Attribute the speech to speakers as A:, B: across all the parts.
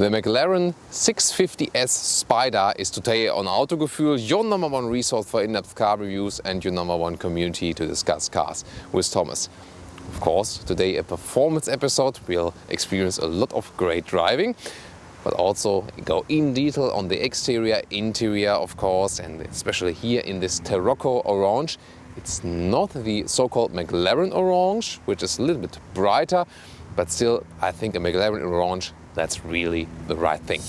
A: The McLaren 650S Spider is today on Autogefühl, your #1 resource for in-depth car reviews and your #1 community to discuss cars with Thomas. Of course, today a performance episode. We'll experience a lot of great driving, but also go in detail on the exterior, interior of course, and especially here in this Tarocco orange. It's not the so-called McLaren orange, which is a little bit brighter, but still I think a McLaren orange, that's really the right thing.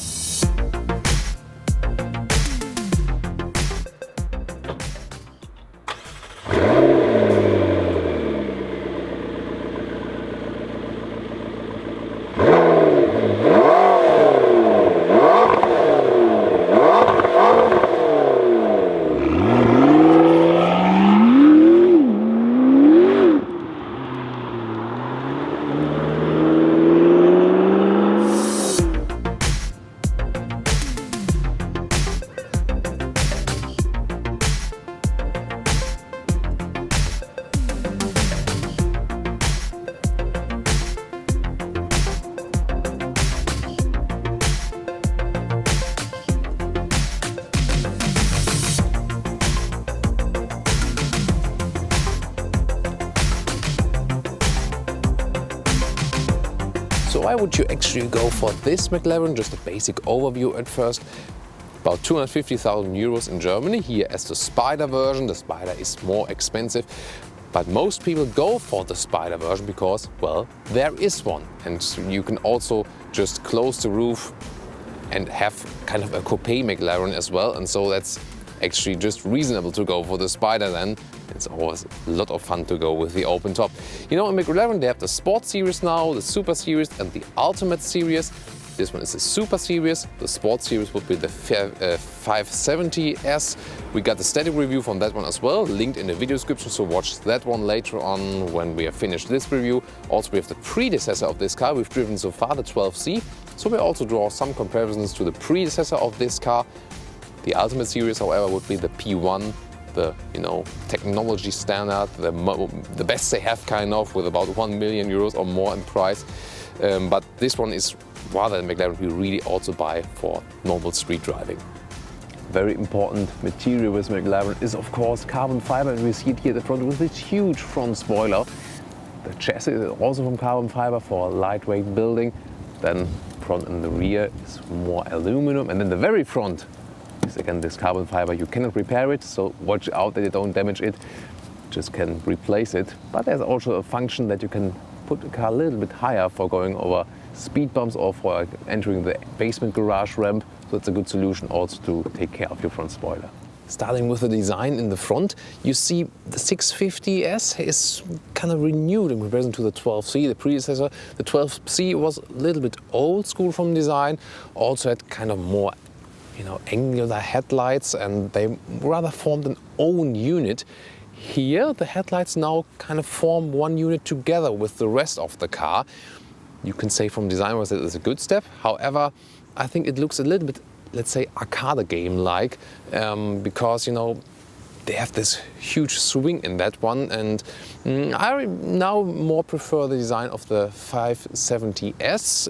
A: So why would you actually go for this McLaren? Just a basic overview at first. About 250,000 euros in Germany. Here as the Spider version. The Spider is more expensive. But most people go for the Spider version because, well, there is one. And you can also just close the roof and have kind of a coupe McLaren as well. And so that's actually just reasonable to go for the Spider then. It's always a lot of fun to go with the open top. You know, in McLaren they have the Sport Series now, the Super Series and the Ultimate Series. This one is the Super Series. The Sport Series would be the 570S. We got the static review from that one as well, linked in the video description, so watch that one later on when we have finished this review. Also we have the predecessor of this car we've driven so far, the 12C. So we also draw some comparisons to the predecessor of this car. The Ultimate Series, however, would be the P1, the technology standard, the best they have kind of, with about 1 million euros or more in price. But this one is rather than McLaren we really also buy for normal street driving. Very important material with McLaren is of course carbon fiber, and we see it here at the front with this huge front spoiler. The chassis is also from carbon fiber for lightweight building. Then front and the rear is more aluminum, and then the very front is again this carbon fiber. You cannot repair it, so watch out that you don't damage it, just can replace it. But there's also a function that you can put the car a little bit higher for going over speed bumps or for entering the basement garage ramp, so it's a good solution also to take care of your front spoiler. Starting with the design in the front, you see the 650S is kind of renewed in comparison to the 12C, the predecessor. The 12C was a little bit old school from design, also had kind of more angular headlights, and they rather formed an own unit. Here the headlights now kind of form one unit together with the rest of the car. You can say from design-wise that it's a good step. However, I think it looks a little bit, let's say, arcade game-like, because they have this huge swing in that one, and I now more prefer the design of the 570S.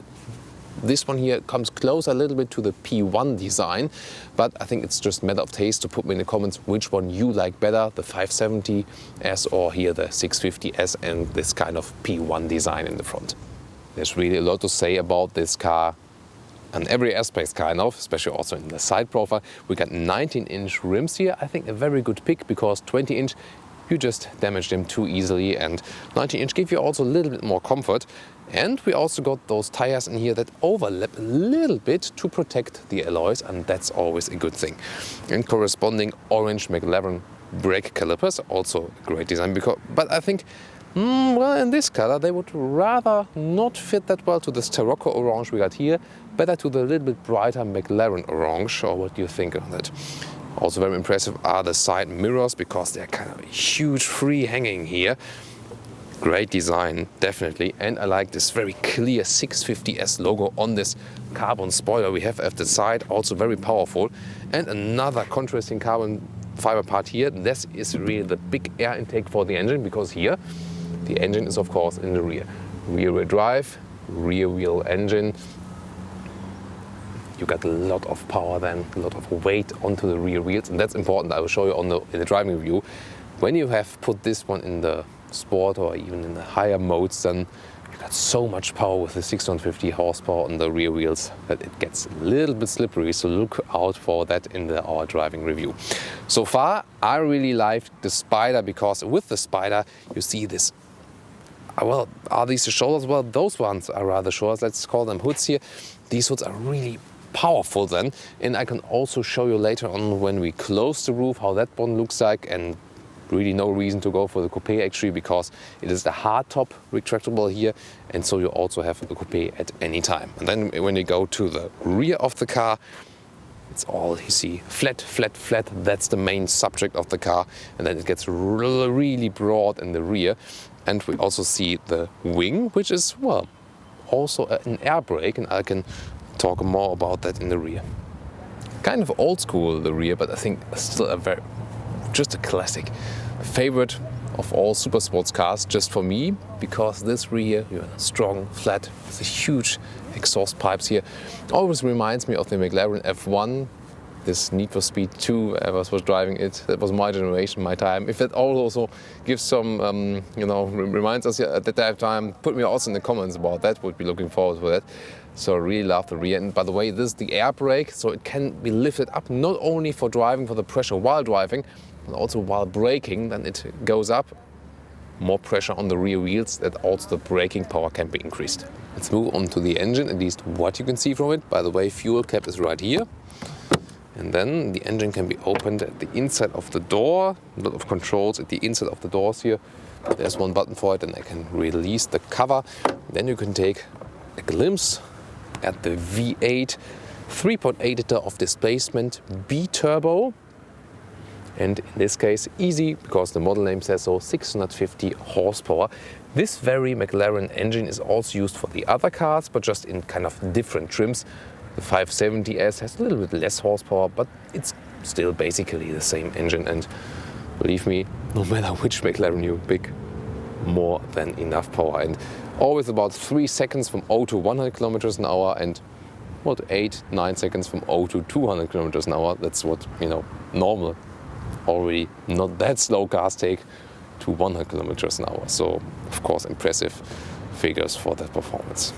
A: This one here comes closer a little bit to the P1 design, but I think it's just a matter of taste. To put me in the comments which one you like better, the 570S or here the 650S and this kind of P1 design in the front. There's really a lot to say about this car on every aspect kind of, especially also in the side profile. We got 19-inch rims here. I think a very good pick because 20-inch you just damage them too easily, and 19-inch give you also a little bit more comfort. And we also got those tires in here that overlap a little bit to protect the alloys, and that's always a good thing. And corresponding orange McLaren brake calipers, also a great design, but I think well, in this color they would rather not fit that well to this Tarocco orange we got here, better to the little bit brighter McLaren orange. Or what do you think of that? Also very impressive are the side mirrors, because they're kind of huge free hanging here. Great design, definitely. And I like this very clear 650S logo on this carbon spoiler we have at the side, also very powerful. And another contrasting carbon fiber part here, this is really the big air intake for the engine, because here the engine is of course in the rear. Rear wheel drive, rear wheel engine. you got a lot of power then, a lot of weight onto the rear wheels, and that's important. I will show you in the driving review. When you have put this one in the sport or even in the higher modes, then you got so much power with the 650 horsepower on the rear wheels that it gets a little bit slippery, so look out for that in our driving review. So far, I really liked the Spider, because with the Spider you see this, well, are these the shoulders? Well, those ones are rather shoulders, let's call them hoods here. These hoods are really powerful then, and I can also show you later on when we close the roof how that one looks like, and really no reason to go for the coupe actually, because it is the hardtop retractable here, and so you also have a coupe at any time. And then when you go to the rear of the car, it's all, you see, flat, flat, flat. That's the main subject of the car, and then it gets really broad in the rear. And we also see the wing, which is, well, also an air brake, and I can talk more about that in the rear. Kind of old school, the rear, but I think still just a classic. A favorite of all super sports cars, just for me, because this rear, you have strong, flat, with the huge exhaust pipes here. Always reminds me of the McLaren F1, this Need for Speed 2. I was driving it. That was my generation, my time. If that also gives some, reminds us at that time, put me also in the comments about that. Would be looking forward to that. So I really love the rear. And by the way, this is the air brake, so it can be lifted up not only for driving, for the pressure while driving, but also while braking. Then it goes up, more pressure on the rear wheels, that also the braking power can be increased. Let's move on to the engine, at least what you can see from it. By the way, fuel cap is right here. And then the engine can be opened at the inside of the door. A lot of controls at the inside of the doors here. There's one button for it, and I can release the cover. Then you can take a glimpse at the V8 3.8 liter of displacement B-turbo. And in this case, easy, because the model name says so, 650 horsepower. This very McLaren engine is also used for the other cars, but just in kind of different trims. The 570S has a little bit less horsepower, but it's still basically the same engine. And believe me, no matter which McLaren you pick, more than enough power. And always about 3 seconds from 0 to 100 kilometers an hour, and what, 8-9 seconds from 0 to 200 kilometers an hour. That's what, normal, already not that slow cars take to 100 kilometers an hour. So, of course, impressive figures for that performance.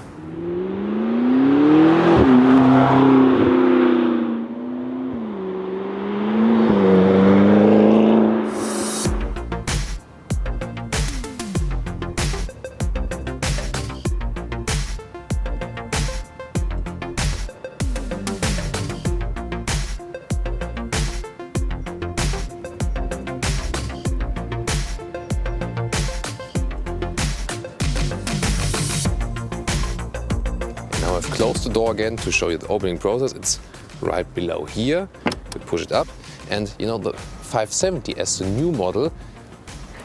A: I've closed the door again to show you the opening process. It's right below here. We push it up, and the 570S, the new model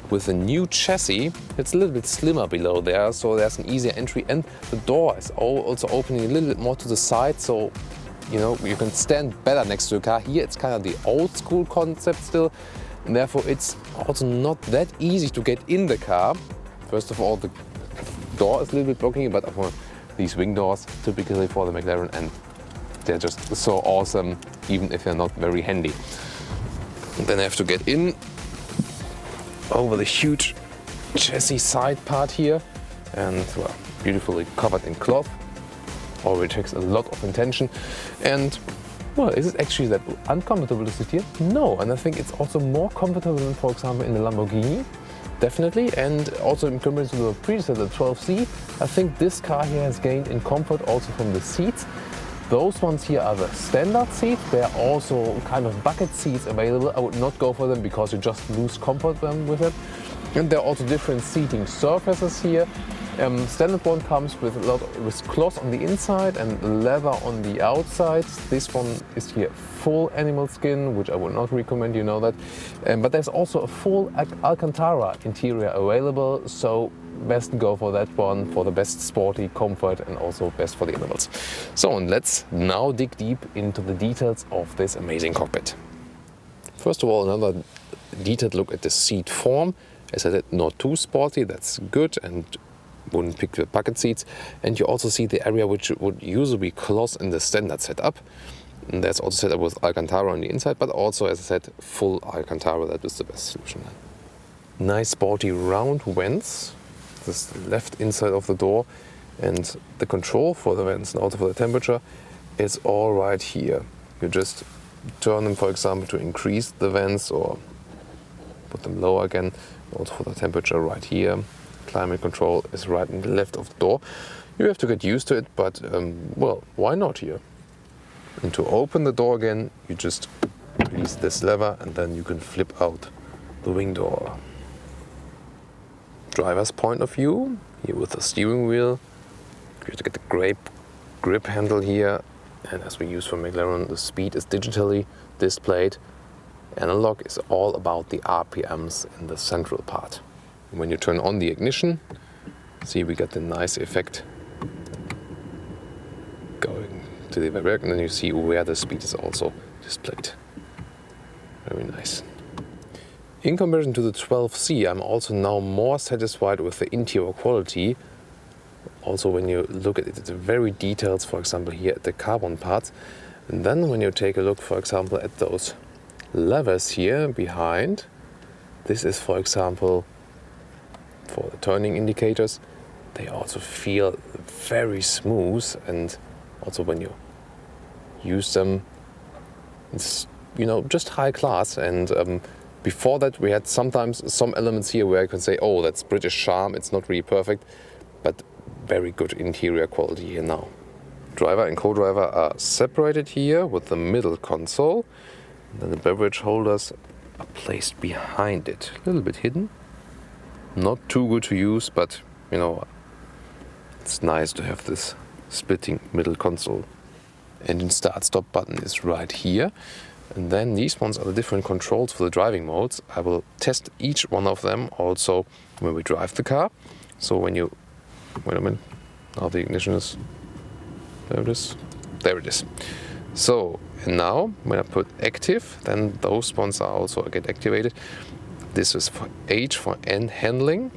A: with the new chassis, it's a little bit slimmer below there, so there's an easier entry, and the door is also opening a little bit more to the side, so you can stand better next to the car. Here it's kind of the old school concept still, and therefore it's also not that easy to get in the car. First of all, the door is a little bit blocking, but these wing doors typically for the McLaren, and they're just so awesome, even if they're not very handy. And then I have to get in over the huge chassis side part here, and well, beautifully covered in cloth. Already takes a lot of attention. And well, is it actually that uncomfortable to sit here? No, and I think it's also more comfortable than, for example, in the Lamborghini. Definitely, and also in comparison to the predecessor, the 12C, I think this car here has gained in comfort also from the seats. Those ones here are the standard seats. There are also kind of bucket seats available. I would not go for them because you just lose comfort with it. And there are also different seating surfaces here. Standard one comes with with cloth on the inside and leather on the outside. This one is here full animal skin, which I would not recommend, you know that. But there's also a full Alcantara interior available, so best go for that one for the best sporty comfort and also best for the animals. So let's now dig deep into the details of this amazing cockpit. First of all, another detailed look at the seat form. As I said, not too sporty, that's good, and wooden pick with bucket seats. And you also see the area which would usually be closed in the standard setup. And that's also set up with Alcantara on the inside, but also, as I said, full Alcantara. That is the best solution. Nice sporty round vents. This is the left inside of the door, and the control for the vents and also for the temperature is all right here. You just turn them, for example, to increase the vents or put them lower again. Also for the temperature right here. Climate control is right in the left of the door. You have to get used to it, but well, why not here? And to open the door again, you just release this lever and then you can flip out the wing door. Driver's point of view, here with the steering wheel. You have to get the great grip handle here, and as we use for McLaren, the speed is digitally displayed. Analog is all about the RPMs in the central part. When you turn on the ignition, see we get the nice effect going to the variac, and then you see where the speed is also displayed. Very nice. In comparison to the 12C, I'm also now more satisfied with the interior quality. Also when you look at it, it's very detailed, for example here at the carbon parts. And then when you take a look, for example, at those levers here behind, this is, for example, for the turning indicators. They also feel very smooth, and also when you use them, it's, you know, just high class. And before that, we had sometimes some elements here where I can say, oh, that's British charm, it's not really perfect, but very good interior quality here now. Driver and co-driver are separated here with the middle console. And then the beverage holders are placed behind it, a little bit hidden. Not too good to use, but you know, it's nice to have this splitting middle console. Engine start-stop button is right here. And then these ones are the different controls for the driving modes. I will test each one of them also when we drive the car. So when you, wait a minute, now the ignition is, there it is, there it is. So, and now when I put active, then those ones are also get activated. This is for H for handling,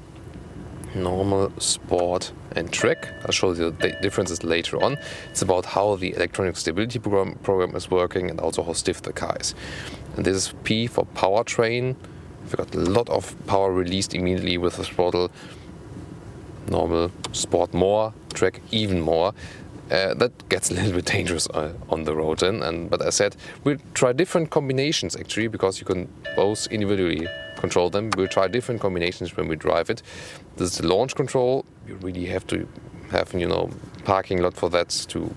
A: normal, sport and track. I'll show you the differences later on. It's about how the electronic stability program is working and also how stiff the car is. And this is P for powertrain. We've got a lot of power released immediately with the throttle. Normal, sport more, track even more. That gets a little bit dangerous on the road then. But as I said, we'll try different combinations actually, because you can both individually control them. We'll try different combinations when we drive it. This is the launch control. You really have to have, you know, parking lot for that to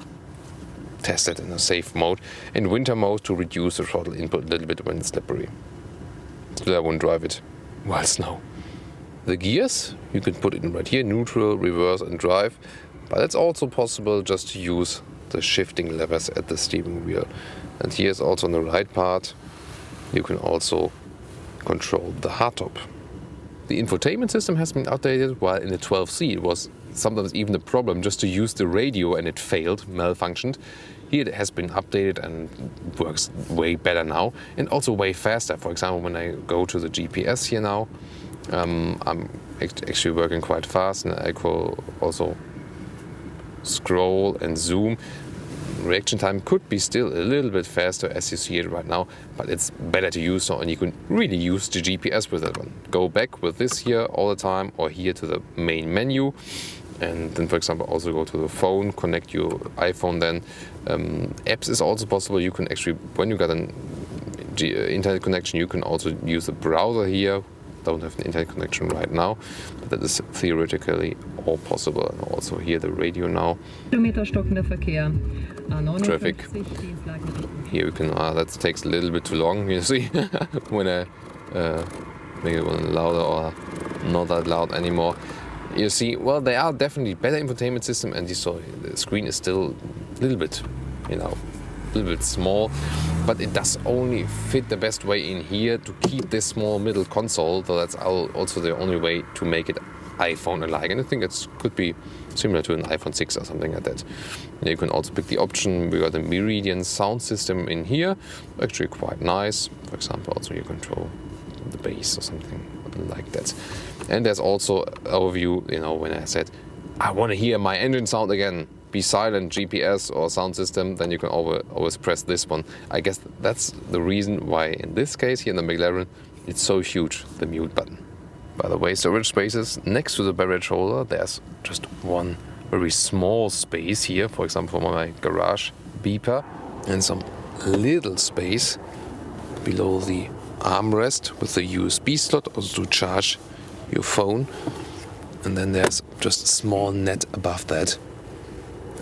A: test it in a safe mode. In winter mode to reduce the throttle input a little bit when it's slippery. So I won't drive it while snow. The gears, you can put it in right here, neutral, reverse and drive. But it's also possible just to use the shifting levers at the steering wheel. And here's also on the right part, you can also control the hardtop. The infotainment system has been updated, while in the 12C it was sometimes even a problem just to use the radio and it failed, malfunctioned. Here it has been updated and works way better now and also way faster. For example, when I go to the GPS here now, I'm actually working quite fast, and I can also scroll and zoom. Reaction time could be still a little bit faster as you see it right now, but it's better to use so, and you can really use the GPS with that one. Go back with this here all the time, or here to the main menu, and then for example also go to the phone, connect your iPhone then. Apps is also possible. You can actually, when you got an internet connection, you can also use the browser here. Don't have an internet connection right now, but that is theoretically all possible. And also here the radio now. Traffic. Here you can, that takes a little bit too long, you see, when I make it one louder or not that loud anymore. You see, well, they are definitely better infotainment system, and you saw the screen is still a little bit, you know, a little bit small, but it does only fit the best way in here to keep this small middle console. So that's also the only way to make it iPhone-alike, and I think it could be similar to an iPhone 6 or something like that. And you can also pick the option. We got a Meridian sound system in here, actually quite nice. For example, also you control the bass or something like that. And there's also overview, you know, when I said I want to hear my engine sound again, be silent, GPS or sound system, then you can always press this one. I guess that's the reason why in this case here in the McLaren it's so huge, the mute button. By the way, storage spaces next to the beverage holder, there's just one very small space here, for example for my garage beeper, and some little space below the armrest with the USB slot also to charge your phone. And then there's just a small net above that.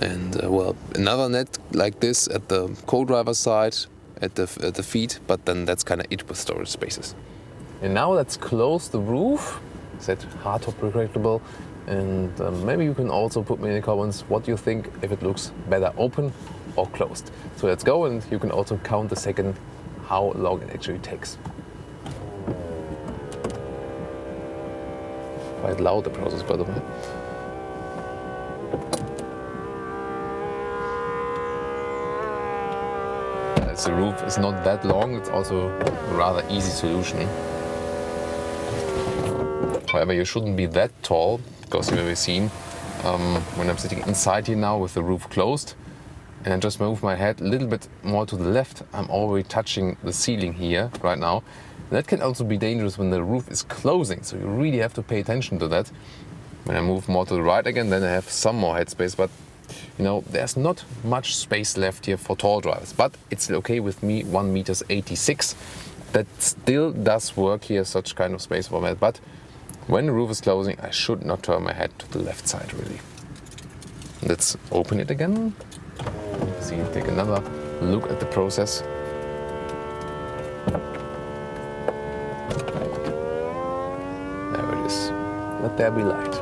A: And well, another net like this at the co-driver side, at the feet, but then that's kind of it with storage spaces. And now let's close the roof. Set hardtop retractable. And maybe you can also put me in the comments what you think, if it looks better open or closed. So let's go, and you can also count the second how long it actually takes. Quite loud the process, by the way. As the roof is not that long, it's also a rather easy solution. However, you shouldn't be that tall, because you may have seen when I'm sitting inside here now with the roof closed, and I just move my head a little bit more to the left, I'm already touching the ceiling here right now. And that can also be dangerous when the roof is closing, so you really have to pay attention to that. When I move more to the right again, then I have some more headspace, but you know, there's not much space left here for tall drivers. But it's okay with me, 1.86 m. That still does work here, such kind of space format. But when the roof is closing, I should not turn my head to the left side, really. Let's open it again. See, take another look at the process. There it is. Let there be light.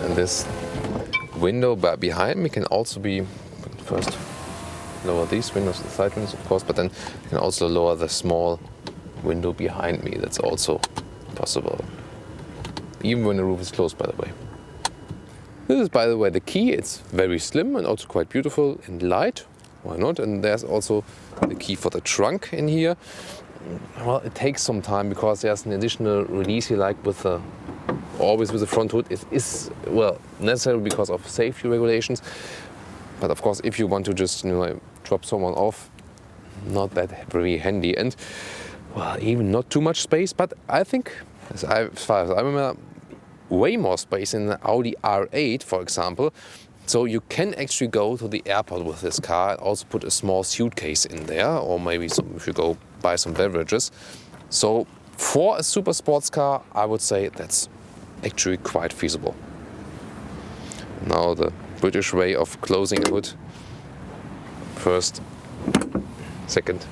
A: And this window behind me can also be, first lower these windows, the side windows of course, but then you can also lower the small window behind me. That's also possible. Even when the roof is closed, by the way. This is, by the way, the key. It's very slim and also quite beautiful and light. Why not? And there's also the key for the trunk in here. Well, it takes some time because there's an additional release here, like with the always with the front hood. It is well necessary because of safety regulations. But of course, if you want to just drop someone off, not that very handy. And well, even not too much space. But I think, as far as I remember, way more space in the Audi R8, for example. So you can actually go to the airport with this car and also put a small suitcase in there, or maybe if you go buy some beverages. So for a super sports car, I would say that's actually quite feasible. Now the British way of closing a hood. First, second.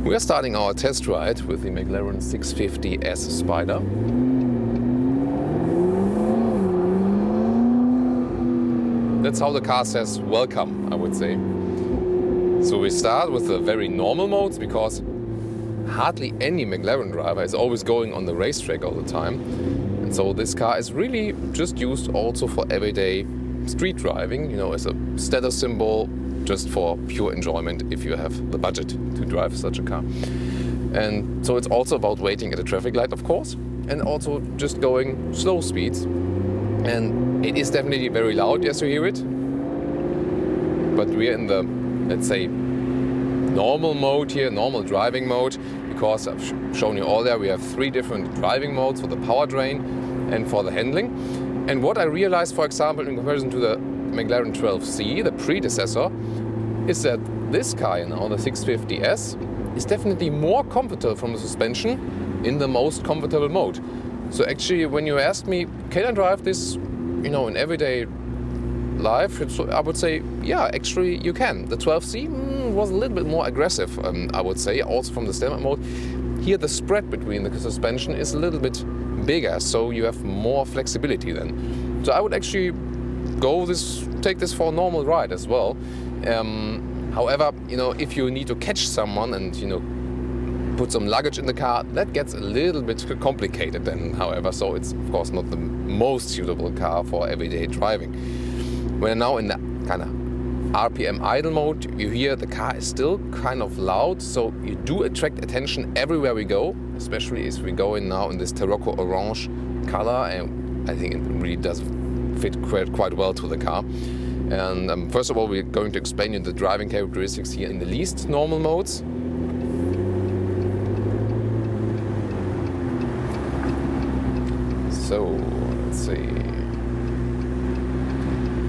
A: We are starting our test ride with the McLaren 650S Spider. That's how the car says welcome, I would say. So we start with the very normal modes because hardly any McLaren driver is always going on the racetrack all the time. And so this car is really just used also for everyday street driving, as a status symbol, just for pure enjoyment if you have the budget to drive such a car. And so it's also about waiting at a traffic light, of course, and also just going slow speeds. And it is definitely very loud, yes, you hear it. But we're in the, let's say, normal mode here, normal driving mode, because I've shown you all there. We have 3 different driving modes for the powertrain and for the handling. And what I realized, for example, in comparison to the McLaren 12C, the predecessor, is that this car, the 650S, is definitely more comfortable from the suspension in the most comfortable mode. So actually, when you ask me, can I drive this, in everyday life, I would say, yeah, actually you can. The 12C was a little bit more aggressive, I would say, also from the standard mode. Here the spread between the suspension is a little bit bigger, so you have more flexibility then. So I would actually take this for a normal ride as well. However, if you need to catch someone and put some luggage in the car, that gets a little bit complicated then, however, so it's of course not the most suitable car for everyday driving. We're now in the kind of RPM idle mode. You hear the car is still kind of loud, so you do attract attention everywhere we go, especially as we go in now in this Tarocco orange color, and I think it really does fit quite well to the car. And first of all, we're going to explain you the driving characteristics here in the least normal modes. So let's see.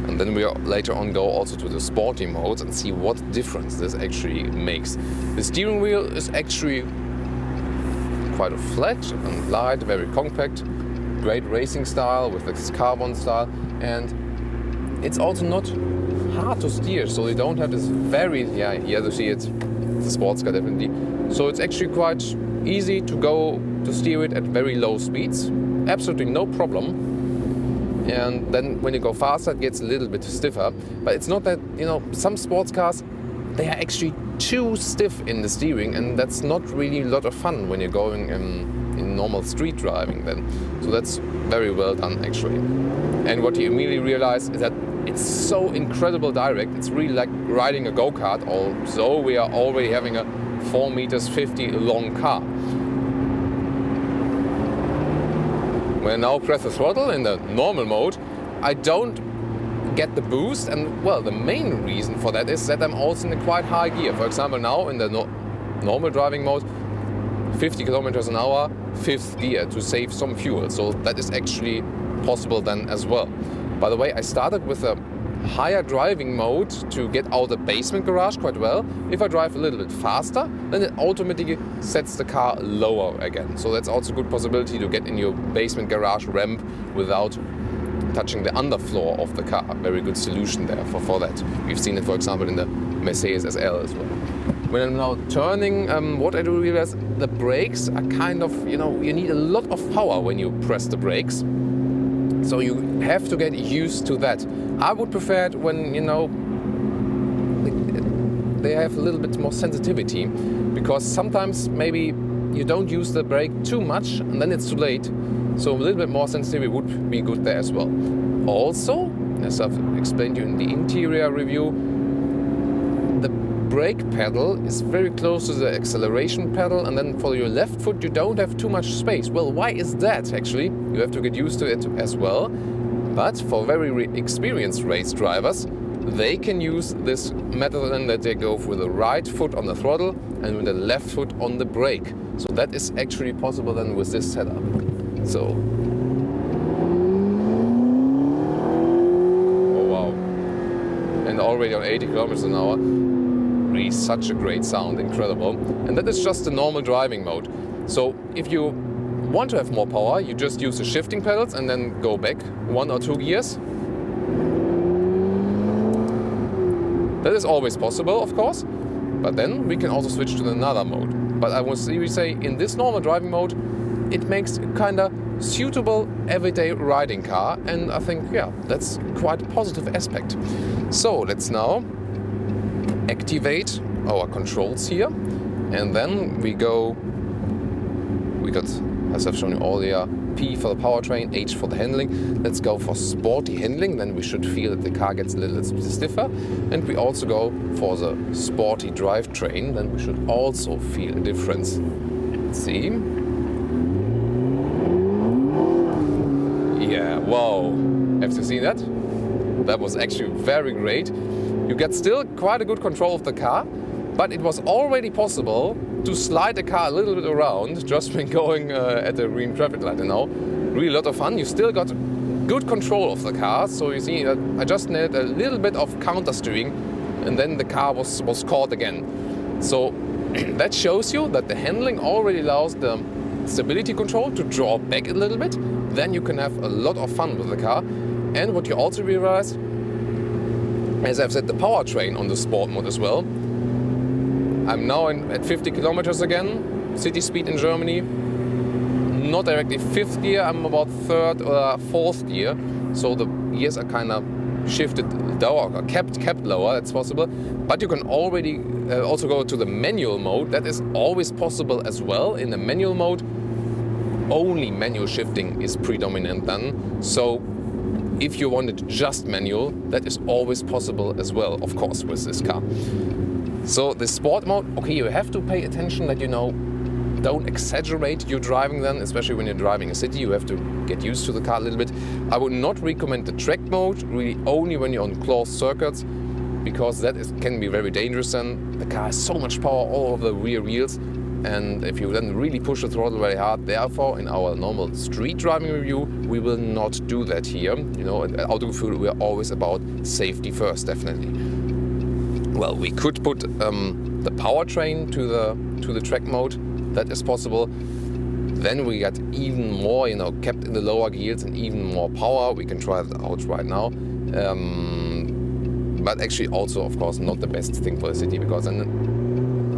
A: And then we'll later on go also to the sporty modes and see what difference this actually makes. The steering wheel is actually quite flat and light, very compact, great racing style with this carbon style, and it's also not hard to steer, so you don't have this very, here you see it, the sports car definitely. So it's actually quite easy to steer it at very low speeds, absolutely no problem. And then when you go faster, it gets a little bit stiffer. But it's not that, some sports cars, they are actually too stiff in the steering, and that's not really a lot of fun when you're going in normal street driving then. So that's very well done actually. And what you immediately realize is that it's so incredible direct. It's really like riding a go-kart, although we are already having a 4.50 meters long car. When I now press the throttle in the normal mode, I don't get the boost, and well, the main reason for that is that I'm also in a quite high gear. For example, now in the normal driving mode, 50 kilometers an hour, 5th gear to save some fuel. So that is actually possible then as well. By the way, I started with a higher driving mode to get out the basement garage quite well. If I drive a little bit faster, then it automatically sets the car lower again. So that's also a good possibility to get in your basement garage ramp without touching the underfloor of the car. Very good solution there for that. We've seen it, for example, in the Mercedes SL as well. When I'm now turning, what I do realize, the brakes are kind of, you need a lot of power when you press the brakes. So you have to get used to that. I would prefer it when, they have a little bit more sensitivity, because sometimes maybe you don't use the brake too much and then it's too late. So a little bit more sensitivity would be good there as well. Also, as I've explained to you in the interior review, the brake pedal is very close to the acceleration pedal, and then for your left foot you don't have too much space. Well, why is that actually? You have to get used to it as well. But for very experienced race drivers, they can use this method in that they go with the right foot on the throttle and with the left foot on the brake. So that is actually possible then with this setup. So, oh wow. And already on 80 kilometers an hour. Really such a great sound, incredible. And that is just the normal driving mode. So if you want to have more power, you just use the shifting pedals and then go back 1 or 2 gears. That is always possible, of course, but then we can also switch to another mode. But I would say in this normal driving mode, it makes a kind of suitable everyday riding car, and I think, that's quite a positive aspect. So let's now activate our controls here, and then we got, as I've shown you earlier, P for the powertrain, H for the handling. Let's go for sporty handling, then we should feel that the car gets a little bit stiffer. And we also go for the sporty drivetrain, then we should also feel a difference. Let's see. Yeah, wow. Have you seen that? That was actually very great. You get still quite a good control of the car, but it was already possible to slide the car a little bit around just when going at the green traffic light. Really a lot of fun. You still got good control of the car. So you see, I just needed a little bit of counter steering, and then the car was caught again. So that shows you that the handling already allows the stability control to draw back a little bit. Then you can have a lot of fun with the car. And what you also realize, as I've said, the powertrain on the sport mode as well. I'm now at 50 kilometers again, city speed in Germany. not directly fifth gear, I'm about third or fourth gear. So the gears are kind of shifted lower or kept lower, that's possible. But you can already also go to the manual mode. That is always possible as well. In the manual mode, only manual shifting is predominant then. So if you wanted just manual, that is always possible as well, of course, with this car. So the sport mode, okay, you have to pay attention that, you know, don't exaggerate your driving then, especially when you're driving a city. You have to get used to the car a little bit. I would not recommend the track mode, really only when you're on closed circuits, because that can be very dangerous then. The car has so much power all over the rear wheels, and if you then really push the throttle very hard, therefore in our normal street driving review, we will not do that here. You know, at Autogefühl, we are always about safety first, definitely. Well, we could put the powertrain to the track mode. That is possible. Then we got even more, you know, kept in the lower gears and even more power. We can try that out right now. But actually also, of course, not the best thing for the city, because then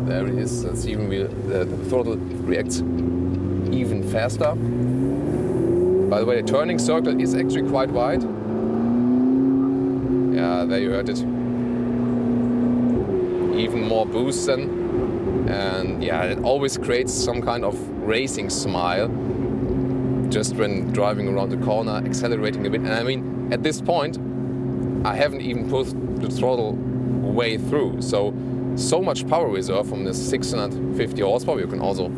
A: there it is, the steering wheel, the throttle reacts even faster. By the way, the turning circle is actually quite wide. Yeah, there you heard it. Even more boost then. And yeah, it always creates some kind of racing smile just when driving around the corner, accelerating a bit. And I mean, at this point, I haven't even pushed the throttle way through. So much power reserve from this 650 horsepower. You can also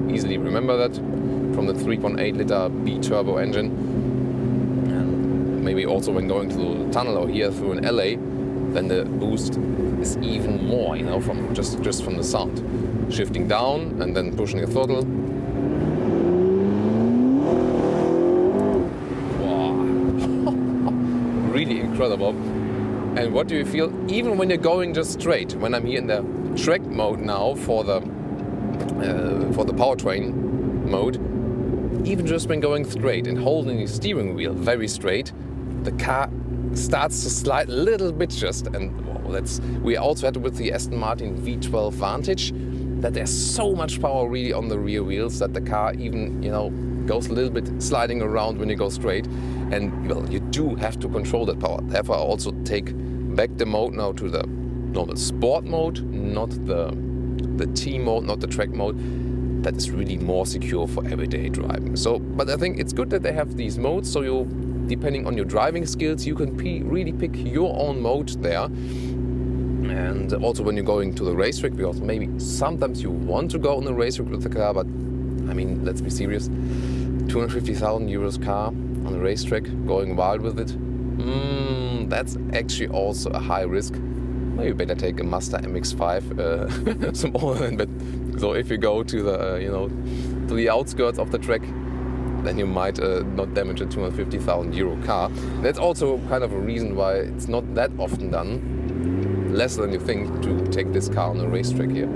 A: easily remember that from the 3.8 liter B-turbo engine. And maybe also when going through the tunnel or here through an LA, then the boost is even more, you know, from just from the sound. Shifting down and then pushing the throttle. Wow. Really incredible. And what do you feel even when you're going just straight? When I'm here in the track mode now for the powertrain mode, even just when going straight and holding the steering wheel very straight, the car starts to slide a little bit just, and we also had with the Aston Martin V12 Vantage that there's so much power really on the rear wheels that the car even, you know, goes a little bit sliding around when you go straight. And well, you do have to control that power. Therefore, I also take back the mode now to the normal sport mode, not the T mode, not the track mode. That is really more secure for everyday driving. So, but I think it's good that they have these modes, so you, depending on your driving skills, you can really pick your own mode there. And also when you're going to the racetrack, because maybe sometimes you want to go on the racetrack with the car, but I mean, let's be serious, 250,000 euros car on the racetrack, going wild with it, that's actually also a high risk. Maybe better take a Mazda MX-5, smaller than that. So if you go to the, you know, to the outskirts of the track, then you might not damage a 250,000 euro car. That's also kind of a reason why it's not that often done, less than you think, to take this car on a racetrack here.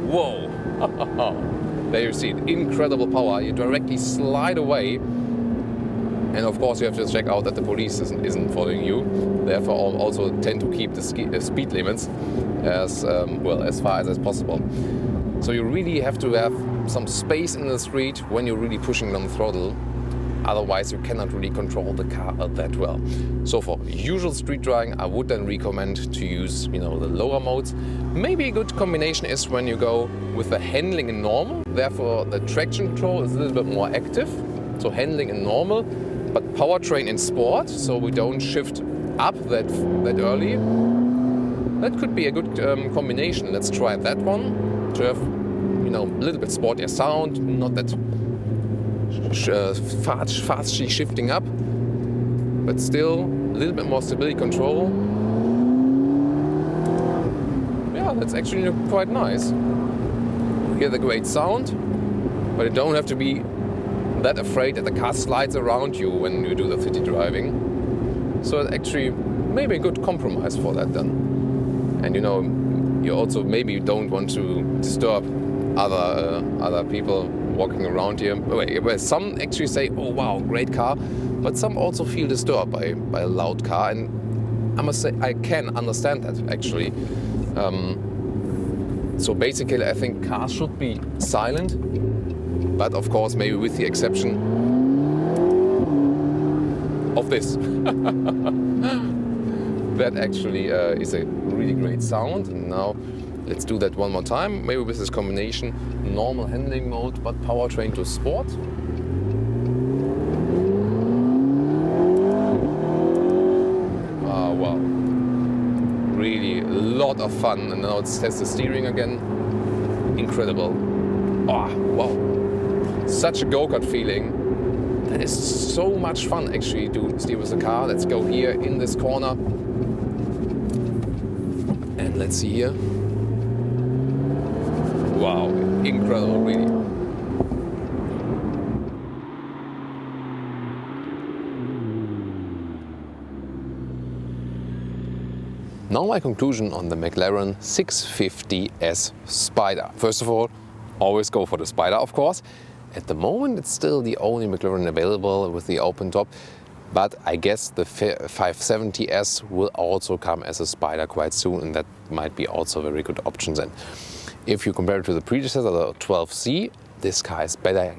A: Whoa! There you see it, incredible power. You directly slide away. And of course you have to check out that the police isn't following you. Therefore also tend to keep the speed limits as far as possible. So you really have to have some space in the street when you're really pushing on the throttle. Otherwise you cannot really control the car that well. So for usual street driving, I would then recommend to use, you know, the lower modes. Maybe a good combination is when you go with the handling in normal. Therefore the traction control is a little bit more active. So handling in normal, but powertrain in sport, so we don't shift up that early. That could be a good combination. Let's try that one to have, you know, a little bit sportier sound, not that fastly shifting up, but still a little bit more stability control. Yeah, that's actually quite nice. You hear the great sound, but you don't have to be that afraid that the car slides around you when you do the city driving. So it's actually maybe a good compromise for that then. And you know, you also maybe don't want to disturb other people walking around here. Where some actually say, oh wow, great car, but some also feel disturbed by a loud car, and I must say I can understand that actually. So basically I think cars should be silent, but of course maybe with the exception of this. That actually is a really great sound. And now let's do that one more time, maybe with this combination, normal handling mode but powertrain to sport. Oh wow, really a lot of fun. And now let's test the steering again. Incredible. Oh wow, such a go-kart feeling. That is so much fun actually to steer with the car. Let's go here in this corner. And let's see here. Wow, incredible, really. Now my conclusion on the McLaren 650S Spider. First of all, always go for the Spider, of course. At the moment, it's still the only McLaren available with the open top, but I guess the 570S will also come as a Spider quite soon, and that might be also a very good option then. If you compare it to the predecessor, the 12C, this car is better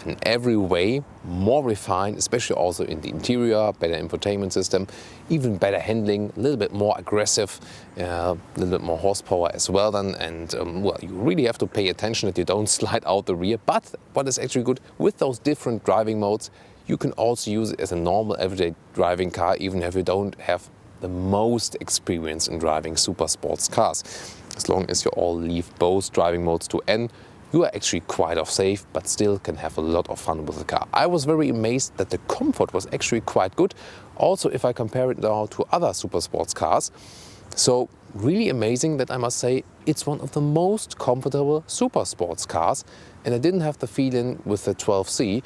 A: in every way, more refined, especially also in the interior, better infotainment system, even better handling, a little bit more aggressive, a little bit more horsepower as well then. And well, you really have to pay attention that you don't slide out the rear. But what is actually good, with those different driving modes, you can also use it as a normal everyday driving car, even if you don't have the most experience in driving super sports cars. As long as you all leave both driving modes to N, you are actually quite safe, but still can have a lot of fun with the car. I was very amazed that the comfort was actually quite good. Also, if I compare it now to other super sports cars. So really amazing that I must say it's one of the most comfortable super sports cars. And I didn't have the feeling with the 12C.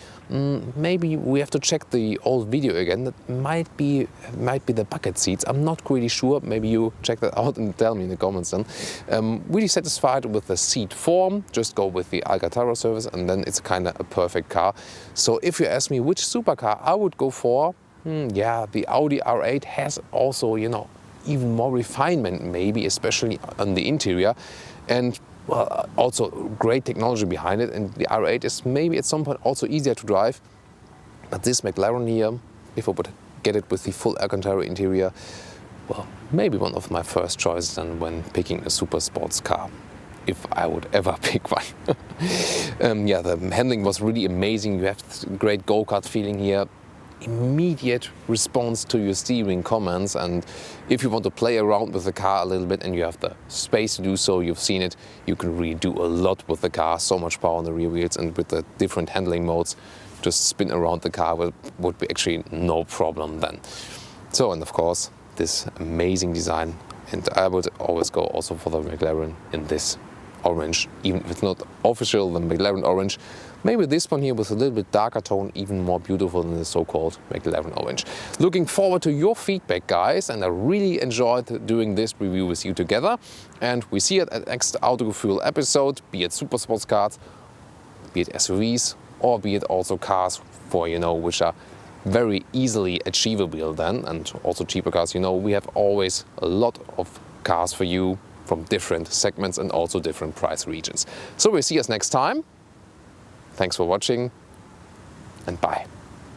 A: Maybe we have to check the old video again. That might be the bucket seats. I'm not really sure. Maybe you check that out and tell me in the comments then. Really satisfied with the seat form. Just go with the Alcantara service and then it's kind of a perfect car. So if you ask me which supercar I would go for, yeah, the Audi R8 has also, you know, even more refinement maybe, especially on the interior. And well, also great technology behind it, and the R8 is maybe at some point also easier to drive. But this McLaren here, if I would get it with the full Alcantara interior, well, maybe one of my first choices then when picking a super sports car, if I would ever pick one. Yeah, the handling was really amazing. You have great go-kart feeling here. Immediate response to your steering commands, and if you want to play around with the car a little bit and you have the space to do so, you've seen it, you can really do a lot with the car. So much power on the rear wheels, and with the different handling modes, just spin around the car would be actually no problem then. So, and of course this amazing design, and I would always go also for the McLaren in this orange, even if it's not official, the McLaren orange. Maybe this one here with a little bit darker tone, even more beautiful than the so-called McLaren orange. Looking forward to your feedback, guys, and I really enjoyed doing this review with you together. And we see it at the next Autogefühl episode, be it super sports cars, be it SUVs, or be it also cars for, you know, which are very easily achievable then, and also cheaper cars. You know, we have always a lot of cars for you from different segments and also different price regions. So we'll see us next time. Thanks for watching, and bye.